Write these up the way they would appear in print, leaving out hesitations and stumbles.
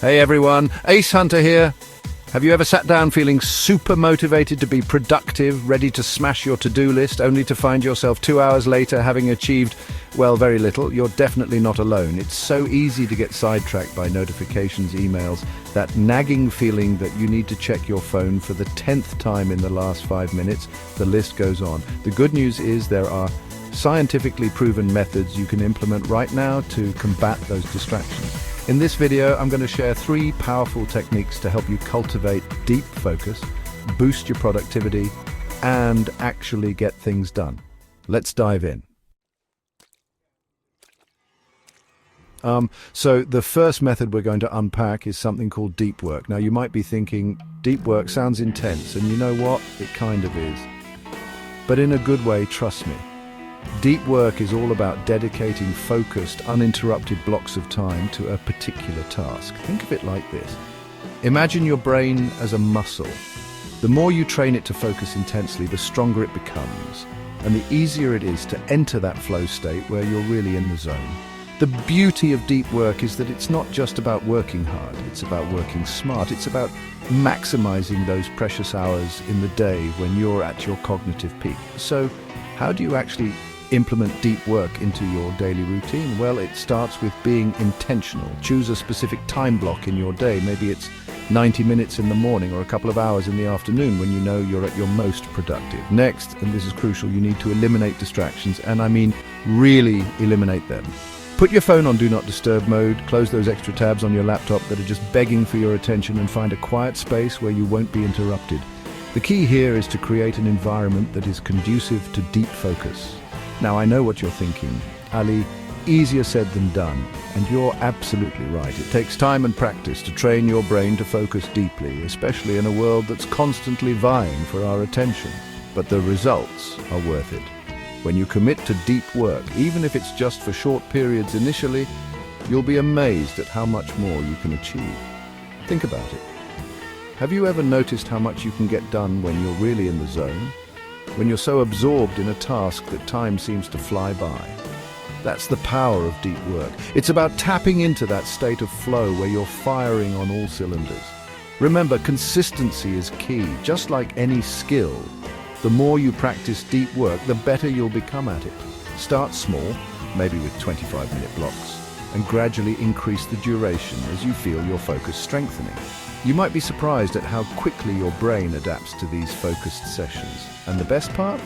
Hey everyone, Ace Hunter here. Have you ever sat down feeling super motivated to be productive, ready to smash your to-do list, only to find yourself 2 hours later having achieved, well, very little? You're definitely not alone. It's so easy to get sidetracked by notifications, emails, that nagging feeling that you need to check your phone for the 10th time in the last 5 minutes. The list goes on. The good news is there are scientifically proven methods you can implement right now to combat those distractions. In this video, I'm going to share 3 powerful techniques to help you cultivate deep focus, boost your productivity, and actually get things done. Let's dive in. So the first method we're going to unpack is something called deep work. Now you might be thinking, deep work sounds intense, and you know what? It kind of is. But in a good way, trust me. Deep work is all about dedicating focused, uninterrupted blocks of time to a particular task. Think of it like this. Imagine your brain as a muscle. The more you train it to focus intensely, the stronger it becomes, and the easier it is to enter that flow state where you're really in the zone. The beauty of deep work is that it's not just about working hard, it's about working smart. It's about maximizing those precious hours in the day when you're at your cognitive peak. So, how do you actually implement deep work into your daily routine? Well, it starts with being intentional. Choose a specific time block in your day. Maybe it's 90 minutes in the morning or a couple of hours in the afternoon when you know you're at your most productive. Next, and this is crucial, you need to eliminate distractions, and I mean really eliminate them. Put your phone on Do Not Disturb mode, close those extra tabs on your laptop that are just begging for your attention, and find a quiet space where you won't be interrupted. The key here is to create an environment that is conducive to deep focus. Now, I know what you're thinking, Ali, easier said than done, and you're absolutely right. It takes time and practice to train your brain to focus deeply, especially in a world that's constantly vying for our attention. But the results are worth it. When you commit to deep work, even if it's just for short periods initially, you'll be amazed at how much more you can achieve. Think about it. Have you ever noticed how much you can get done when you're really in the zone? When you're so absorbed in a task that time seems to fly by? That's the power of deep work. It's about tapping into that state of flow where you're firing on all cylinders. Remember, consistency is key. Just like any skill, the more you practice deep work, the better you'll become at it. Start small, maybe with 25-minute blocks, and gradually increase the duration as you feel your focus strengthening. You might be surprised at how quickly your brain adapts to these focused sessions. And the best part?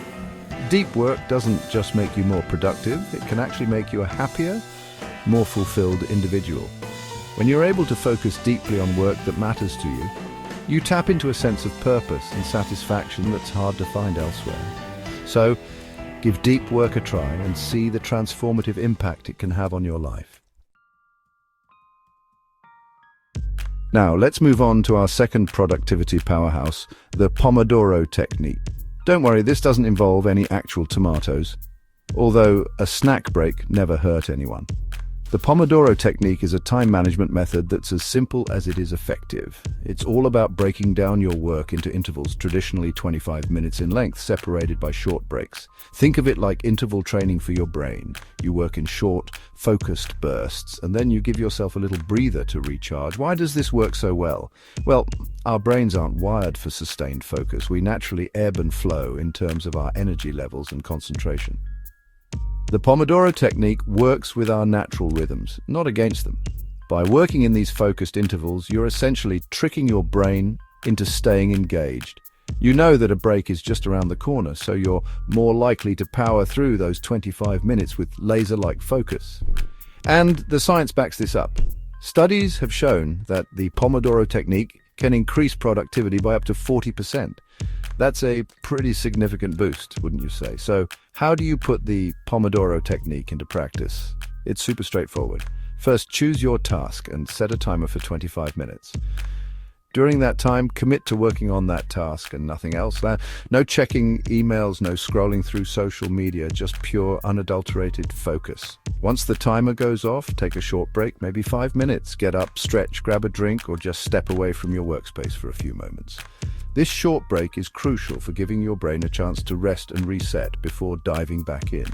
Deep work doesn't just make you more productive, it can actually make you a happier, more fulfilled individual. When you're able to focus deeply on work that matters to you, you tap into a sense of purpose and satisfaction that's hard to find elsewhere. So, give deep work a try and see the transformative impact it can have on your life. Now, let's move on to our second productivity powerhouse, the Pomodoro Technique. Don't worry, this doesn't involve any actual tomatoes, although a snack break never hurt anyone. The Pomodoro Technique is a time management method that's as simple as it is effective. It's all about breaking down your work into intervals, traditionally 25 minutes in length, separated by short breaks. Think of it like interval training for your brain. You work in short, focused bursts, and then you give yourself a little breather to recharge. Why does this work so well? Well, our brains aren't wired for sustained focus. We naturally ebb and flow in terms of our energy levels and concentration. The Pomodoro Technique works with our natural rhythms, not against them. By working in these focused intervals, you're essentially tricking your brain into staying engaged. You know that a break is just around the corner, so you're more likely to power through those 25 minutes with laser-like focus. And the science backs this up. Studies have shown that the Pomodoro Technique can increase productivity by up to 40%. That's a pretty significant boost, wouldn't you say? So, how do you put the Pomodoro Technique into practice? It's super straightforward. First, choose your task and set a timer for 25 minutes. During that time, commit to working on that task and nothing else. No checking emails, no scrolling through social media, just pure, unadulterated focus. Once the timer goes off, take a short break, maybe 5 minutes. Get up, stretch, grab a drink, or just step away from your workspace for a few moments. This short break is crucial for giving your brain a chance to rest and reset before diving back in.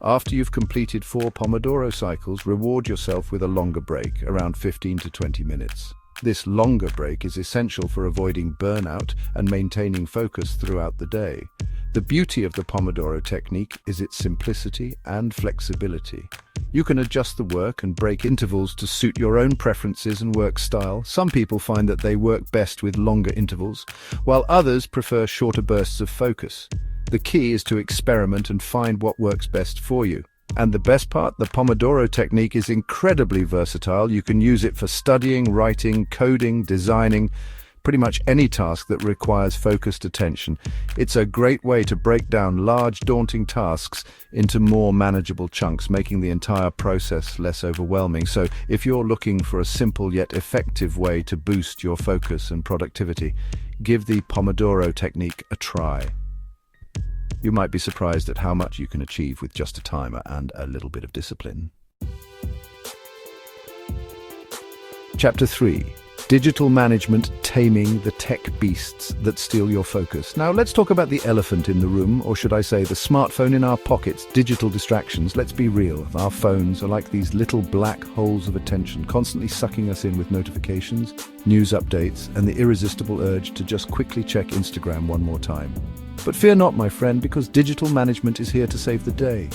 After you've completed 4 Pomodoro cycles, reward yourself with a longer break, around 15 to 20 minutes. This longer break is essential for avoiding burnout and maintaining focus throughout the day. The beauty of the Pomodoro technique is its simplicity and flexibility. You can adjust the work and break intervals to suit your own preferences and work style. Some people find that they work best with longer intervals, while others prefer shorter bursts of focus. The key is to experiment and find what works best for you. And the best part, the Pomodoro technique is incredibly versatile. You can use it for studying, writing, coding, designing, pretty much any task that requires focused attention. It's a great way to break down large, daunting tasks into more manageable chunks, making the entire process less overwhelming. So if you're looking for a simple yet effective way to boost your focus and productivity, give the Pomodoro technique a try. You might be surprised at how much you can achieve with just a timer and a little bit of discipline. Chapter 3. Digital management, taming the tech beasts that steal your focus. Now let's talk about the elephant in the room, or should I say the smartphone in our pockets, digital distractions. Let's be real, our phones are like these little black holes of attention, constantly sucking us in with notifications, news updates, and the irresistible urge to just quickly check Instagram one more time. But fear not, my friend, because digital management is here to save the day.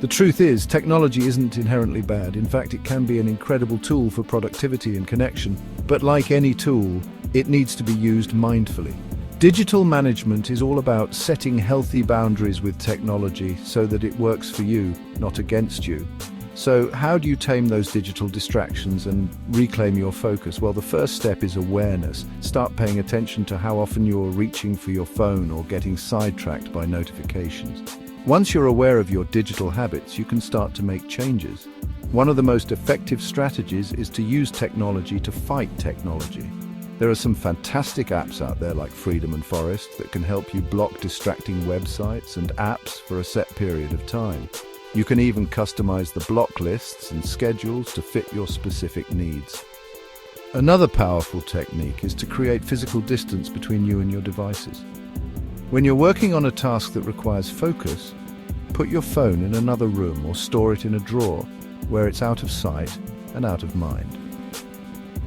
The truth is, technology isn't inherently bad. In fact, it can be an incredible tool for productivity and connection. But like any tool, it needs to be used mindfully. Digital management is all about setting healthy boundaries with technology so that it works for you, not against you. So how do you tame those digital distractions and reclaim your focus? Well, the first step is awareness. Start paying attention to how often you're reaching for your phone or getting sidetracked by notifications. Once you're aware of your digital habits, you can start to make changes. One of the most effective strategies is to use technology to fight technology. There are some fantastic apps out there like Freedom and Forest that can help you block distracting websites and apps for a set period of time. You can even customize the block lists and schedules to fit your specific needs. Another powerful technique is to create physical distance between you and your devices. When you're working on a task that requires focus, put your phone in another room or store it in a drawer where it's out of sight and out of mind.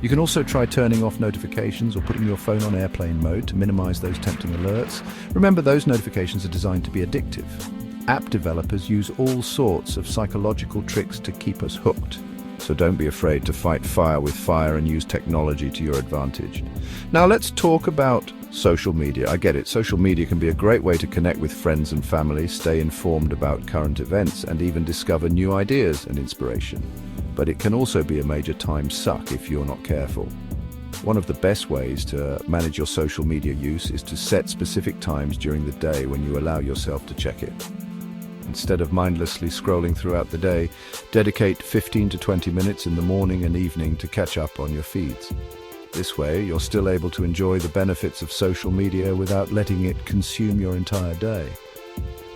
You can also try turning off notifications or putting your phone on airplane mode to minimize those tempting alerts. Remember, those notifications are designed to be addictive. App developers use all sorts of psychological tricks to keep us hooked. So don't be afraid to fight fire with fire and use technology to your advantage. Now let's talk about social media. I get it, social media can be a great way to connect with friends and family, stay informed about current events, and even discover new ideas and inspiration. But it can also be a major time suck if you're not careful. One of the best ways to manage your social media use is to set specific times during the day when you allow yourself to check it. Instead of mindlessly scrolling throughout the day, dedicate 15 to 20 minutes in the morning and evening to catch up on your feeds. This way, you're still able to enjoy the benefits of social media without letting it consume your entire day.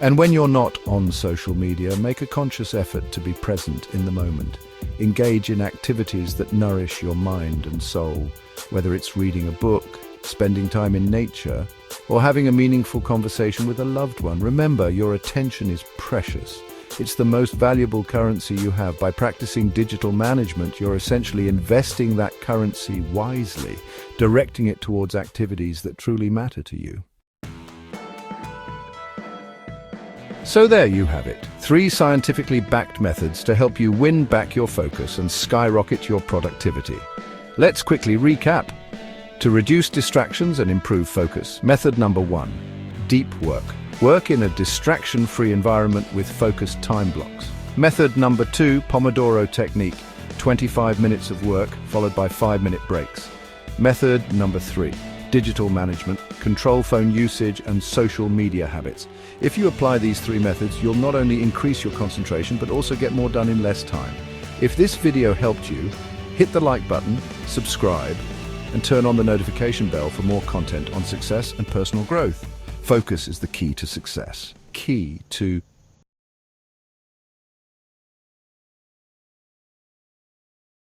And when you're not on social media, make a conscious effort to be present in the moment. Engage in activities that nourish your mind and soul, whether it's reading a book, spending time in nature, or having a meaningful conversation with a loved one. Remember, your attention is precious. It's the most valuable currency you have. By practicing digital management, you're essentially investing that currency wisely, directing it towards activities that truly matter to you. So there you have it, 3 scientifically backed methods to help you win back your focus and skyrocket your productivity. Let's quickly recap. To reduce distractions and improve focus, method number 1, deep work. Work in a distraction-free environment with focused time blocks. Method number 2, Pomodoro Technique. 25 minutes of work followed by 5-minute breaks. Method number 3, digital management, control phone usage and social media habits. If you apply these 3 methods, you'll not only increase your concentration but also get more done in less time. If this video helped you, hit the like button, subscribe, and turn on the notification bell for more content on success and personal growth. Focus is the key to success. Key to